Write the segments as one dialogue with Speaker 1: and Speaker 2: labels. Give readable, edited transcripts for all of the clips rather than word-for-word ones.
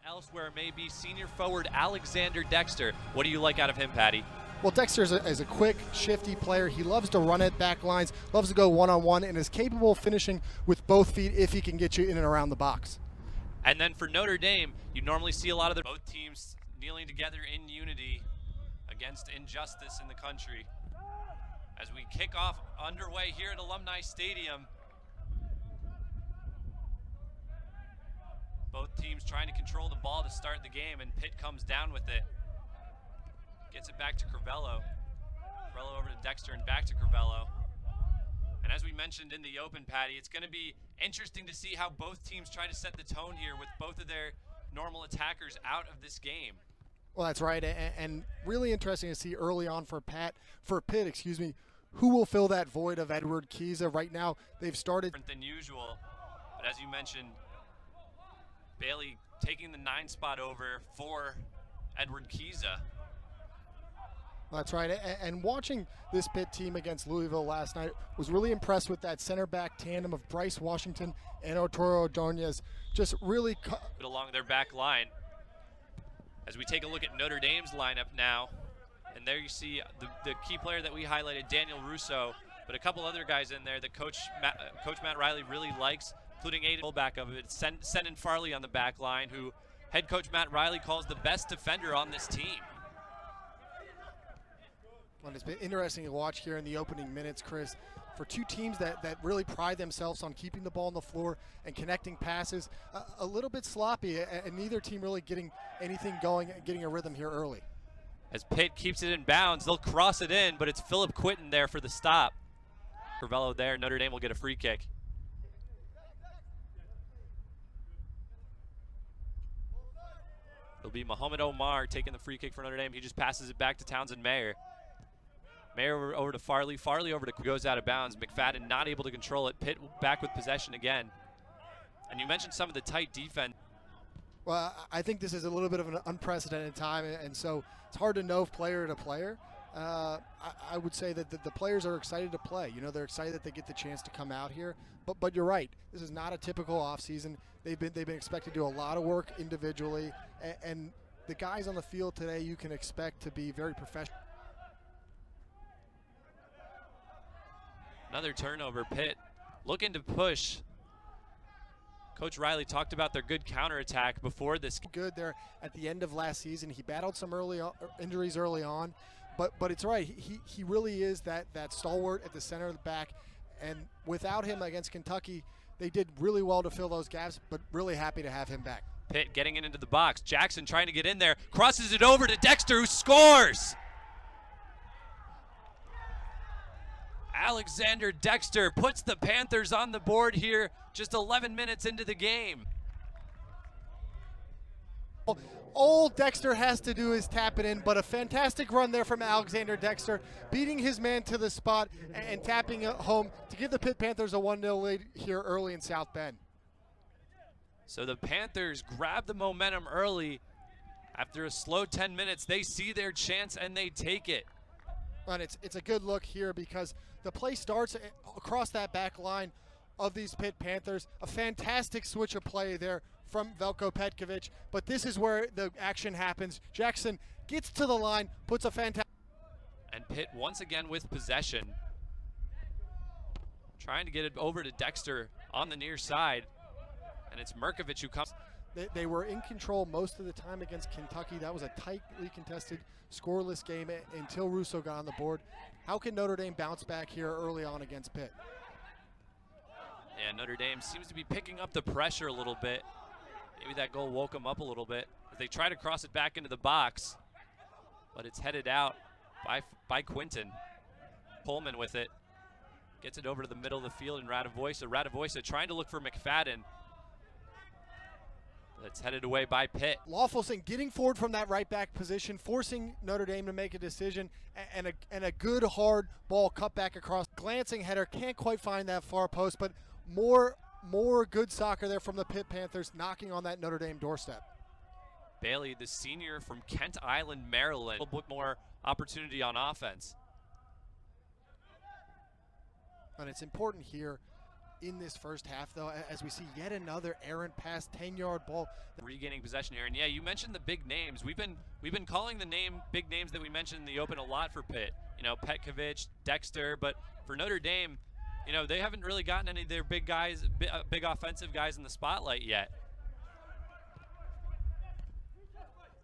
Speaker 1: Elsewhere may be senior forward Alexander Dexter. What do you like out of him, Patty?
Speaker 2: Well, Dexter is a quick, shifty player. He loves to run at back lines, loves to go one-on-one, and is capable of finishing with both feet if he can get you in and around the box.
Speaker 1: And then for Notre Dame, you normally see a lot of both teams kneeling together in unity against injustice in the country. As we kick off underway here at Alumni Stadium. Both teams trying to control the ball to start the game, and Pitt comes down with it. Gets it back to Crivello. Crivello over to Dexter and back to Crivello. And as we mentioned in the open, Patty, it's going to be interesting to see how both teams try to set the tone here with both of their normal attackers out of this game.
Speaker 2: Well, that's right, and really interesting to see early on for Pitt, who will fill that void of Edward Kiza. Right now, they've started
Speaker 1: different than usual, but as you mentioned, Bailey taking the 9 spot over for Edward Kiza.
Speaker 2: That's right, and watching this Pitt team against Louisville last night was really impressed with that center back tandem of Bryce Washington and Arturo Ordonez. Just really
Speaker 1: along their back line. As we take a look at Notre Dame's lineup now, and there you see the key player that we highlighted, Daniel Russo, but a couple other guys in there that Coach Matt Riley really likes, including Aiden fullback of it, Senan Farley on the back line, who head coach Matt Riley calls the best defender on this team.
Speaker 2: Well, it's been interesting to watch here in the opening minutes, Chris, for two teams that really pride themselves on keeping the ball on the floor and connecting passes. A little bit sloppy, and neither team really getting anything going and getting a rhythm here early.
Speaker 1: As Pitt keeps it in bounds, they'll cross it in, but it's Philip Quinton there for the stop. Crivello there, Notre Dame will get a free kick. It'll be Muhammad Omar taking the free kick for Notre Dame. He just passes it back to Townsend Mayer. Mayer over to Farley. Farley over to goes out of bounds. McFadden not able to control it. Pitt back with possession again. And you mentioned some of the tight defense.
Speaker 2: Well, I think this is a little bit of an unprecedented time, and so it's hard to know player to player. I would say that the players are excited to play. You know, they're excited that they get the chance to come out here. But you're right. This is not a typical offseason. They've been expected to do a lot of work individually, and the guys on the field today you can expect to be very professional.
Speaker 1: Another turnover. Pitt looking to push. Coach Riley talked about their good counterattack before this.
Speaker 2: Good there at the end of last season. He battled some injuries early on, but it's right. He really is that stalwart at the center of the back, and without him against Kentucky, they did really well to fill those gaps, but really happy to have him back.
Speaker 1: Pitt getting it into the box. Jackson trying to get in there, crosses it over to Dexter, who scores. Alexander Dexter puts the Panthers on the board here just 11 minutes into the game.
Speaker 2: All Dexter has to do is tap it in, but a fantastic run there from Alexander Dexter, beating his man to the spot and tapping it home to give the Pitt Panthers a 1-0 lead here early in South Bend.
Speaker 1: So the Panthers grab the momentum early. After a slow 10 minutes, they see their chance and they take it.
Speaker 2: And it's a good look here because the play starts across that back line of these Pitt Panthers. A fantastic switch of play there from Veljko Petkovic, but this is where the action happens. Jackson gets to the line, puts a fantastic...
Speaker 1: And Pitt once again with possession. Trying to get it over to Dexter on the near side. And it's Merkovich who comes...
Speaker 2: They were in control most of the time against Kentucky. That was a tightly contested, scoreless game until Russo got on the board. How can Notre Dame bounce back here early on against Pitt?
Speaker 1: Yeah, Notre Dame seems to be picking up the pressure a little bit. Maybe that goal woke them up a little bit. They try to cross it back into the box, but it's headed out by Quinton. Pullman with it. Gets it over to the middle of the field, and Radovoisa trying to look for McFadden. That's headed away by Pitt.
Speaker 2: Lawfulson getting forward from that right back position, forcing Notre Dame to make a decision, and a good hard ball cut back across. Glancing header, can't quite find that far post, but more good soccer there from the Pitt Panthers, knocking on that Notre Dame doorstep.
Speaker 1: Bailey, the senior from Kent Island, Maryland, a little bit more opportunity on offense.
Speaker 2: And it's important here in this first half, though, as we see yet another errant pass, 10-yard ball.
Speaker 1: Regaining possession here, and yeah, you mentioned the big names. We've been calling the big names that we mentioned in the open a lot for Pitt. You know, Petkovic, Dexter, but for Notre Dame, you know, they haven't really gotten any of their big guys, big offensive guys in the spotlight yet.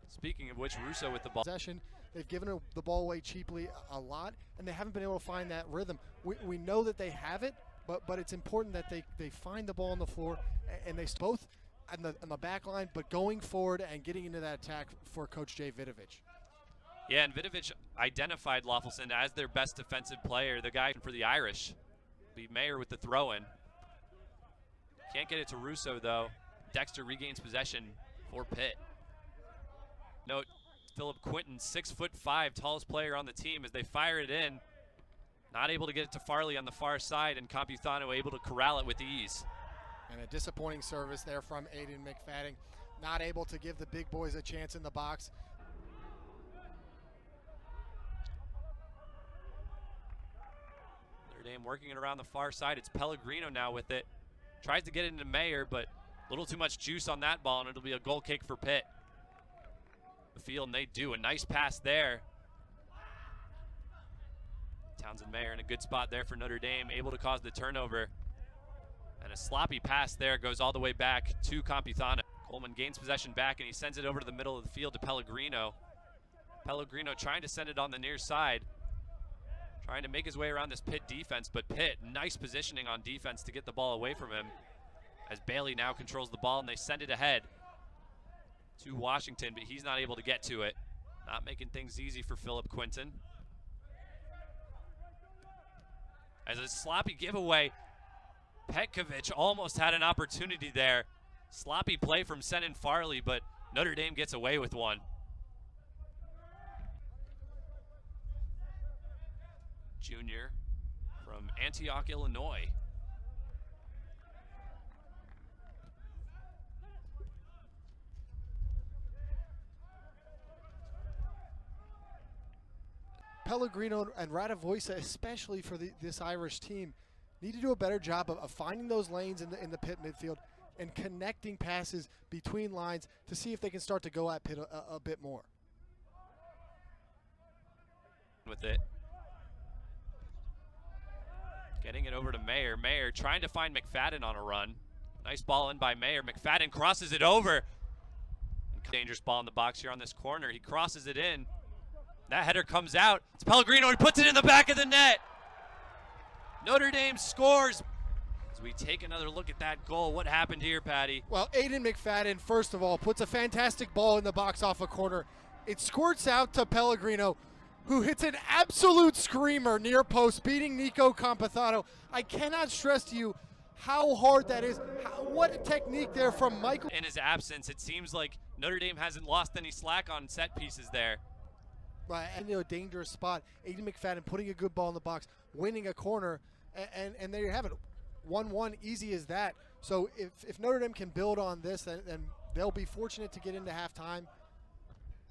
Speaker 1: Speaking of which, Russo with the ball.
Speaker 2: Possession, they've given the ball away cheaply a lot, and they haven't been able to find that rhythm. We know that they have it, but it's important that they find the ball on the floor, and they both on the back line, but going forward and getting into that attack for Coach Jay Vidovich.
Speaker 1: Yeah, and Vidovich identified Loffelson as their best defensive player, the guy for the Irish. Be Mayer with the throw-in. Can't get it to Russo, though. Dexter regains possession for Pitt. Note, Philip Quinton, 6'5", tallest player on the team, as they fire it in. Not able to get it to Farley on the far side, and Campuzano able to corral it with ease.
Speaker 2: And a disappointing service there from Aiden McFadden. Not able to give the big boys a chance in the box.
Speaker 1: Notre Dame working it around the far side. It's Pellegrino now with it. Tries to get it into Mayer, but a little too much juice on that ball, and it'll be a goal kick for Pitt. The field, and they do. A nice pass there. Townsend Mayer in a good spot there for Notre Dame, able to cause the turnover. And a sloppy pass there goes all the way back to Campuzano. Coleman gains possession back, and he sends it over to the middle of the field to Pellegrino. Pellegrino trying to send it on the near side, trying to make his way around this Pitt defense, but Pitt, nice positioning on defense to get the ball away from him, as Bailey now controls the ball, and they send it ahead to Washington, but he's not able to get to it. Not making things easy for Philip Quinton. As a sloppy giveaway, Petkovic almost had an opportunity there. Sloppy play from Senan Farley, but Notre Dame gets away with one. Junior from Antioch, Illinois.
Speaker 2: Pellegrino and Radavoisa, especially for this Irish team, need to do a better job of finding those lanes in the Pitt midfield and connecting passes between lines to see if they can start to go at Pitt a bit more.
Speaker 1: With it. Getting it over to Mayer. Mayer trying to find McFadden on a run. Nice ball in by Mayer. McFadden crosses it over. Dangerous ball in the box here on this corner. He crosses it in. That header comes out. It's Pellegrino. He puts it in the back of the net. Notre Dame scores. As we take another look at that goal, what happened here, Patty?
Speaker 2: Well, Aiden McFadden, first of all, puts a fantastic ball in the box off a corner. It squirts out to Pellegrino, who hits an absolute screamer near post, beating Nico Campuzano. I cannot stress to you how hard that is. What a technique there from Michael.
Speaker 1: In his absence, it seems like Notre Dame hasn't lost any slack on set pieces there.
Speaker 2: Right, and a dangerous spot. Aiden McFadden putting a good ball in the box, winning a corner, and there you have it. 1-1, easy as that. So if Notre Dame can build on this, then they'll be fortunate to get into halftime.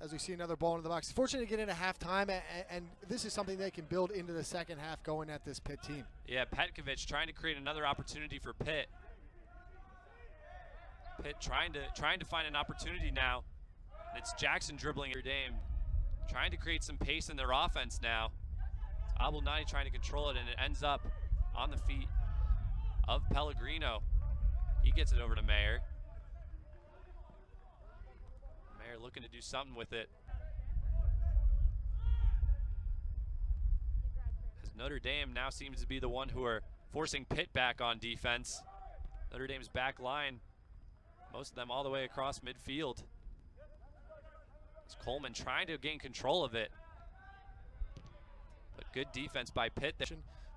Speaker 2: As we see another ball in the box. Fortunate to get into halftime, and this is something they can build into the second half going at this Pitt team.
Speaker 1: Yeah, Petkovic trying to create another opportunity for Pitt. Pitt trying to find an opportunity now. It's Jackson dribbling Notre Dame, trying to create some pace in their offense now. It's Abulnadi trying to control it, and it ends up on the feet of Pellegrino. He gets it over to Mayer. Mayer looking to do something with it. As Notre Dame now seems to be the one who are forcing Pitt back on defense. Notre Dame's back line, most of them all the way across midfield. It's Coleman trying to gain control of it. But good defense by Pitt.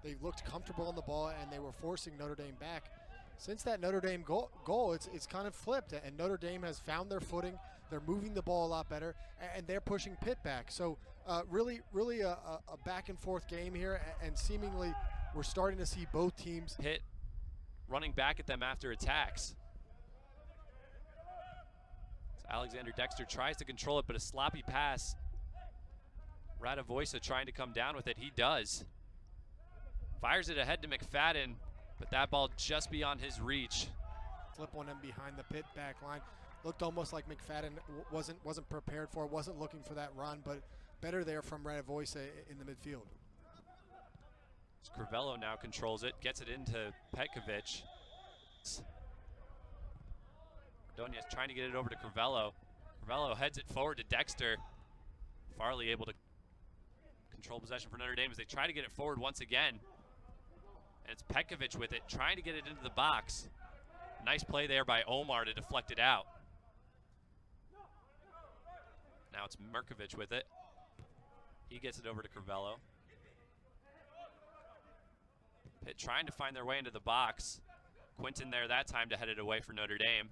Speaker 2: They looked comfortable on the ball, and they were forcing Notre Dame back. Since that Notre Dame goal, it's kind of flipped, and Notre Dame has found their footing. They're moving the ball a lot better, and they're pushing Pitt back. So really a back and forth game here, and seemingly we're starting to see both teams.
Speaker 1: Pitt running back at them after attacks. So Alexander Dexter tries to control it, but a sloppy pass. Radavoisa trying to come down with it. He does. Fires it ahead to McFadden. But that ball just beyond his reach.
Speaker 2: Flip one in behind the Pitt back line. Looked almost like McFadden wasn't prepared for it, wasn't looking for that run, but better there from Radavoyce in the midfield.
Speaker 1: Crivello now controls it, gets it into Petkovic. Ordonez trying to get it over to Crivello. Crivello heads it forward to Dexter. Farley able to control possession for Notre Dame as they try to get it forward once again. And it's Petkovic with it, trying to get it into the box. Nice play there by Omar to deflect it out. Now it's Merkovic with it. He gets it over to Crivello. Pitt trying to find their way into the box. Quinton there that time to head it away for Notre Dame.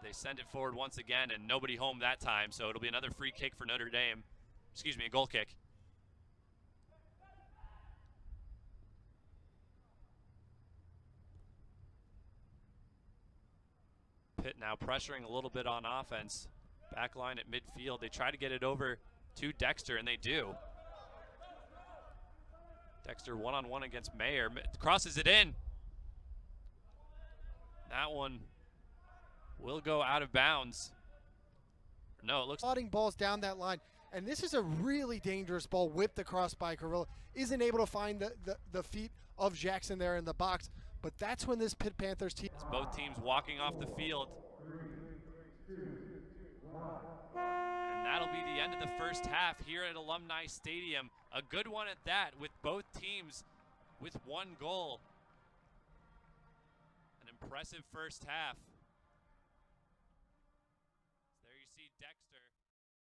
Speaker 1: They send it forward once again, and nobody home that time, so it'll be another free kick for Notre Dame. Excuse me, a goal kick. Pitt now pressuring a little bit on offense. Back line at midfield. They try to get it over to Dexter, and they do. Dexter one-on-one against Mayer. Crosses it in. That one will go out of bounds. No, it looks...
Speaker 2: Slotting balls down that line. And this is a really dangerous ball whipped across by Carrillo. Isn't able to find the feet of Jackson there in the box. But that's when this Pitt Panthers team...
Speaker 1: It's both teams walking off the field. And that'll be the end of the first half here at Alumni Stadium. A good one at that, with both teams with one goal. An impressive first half.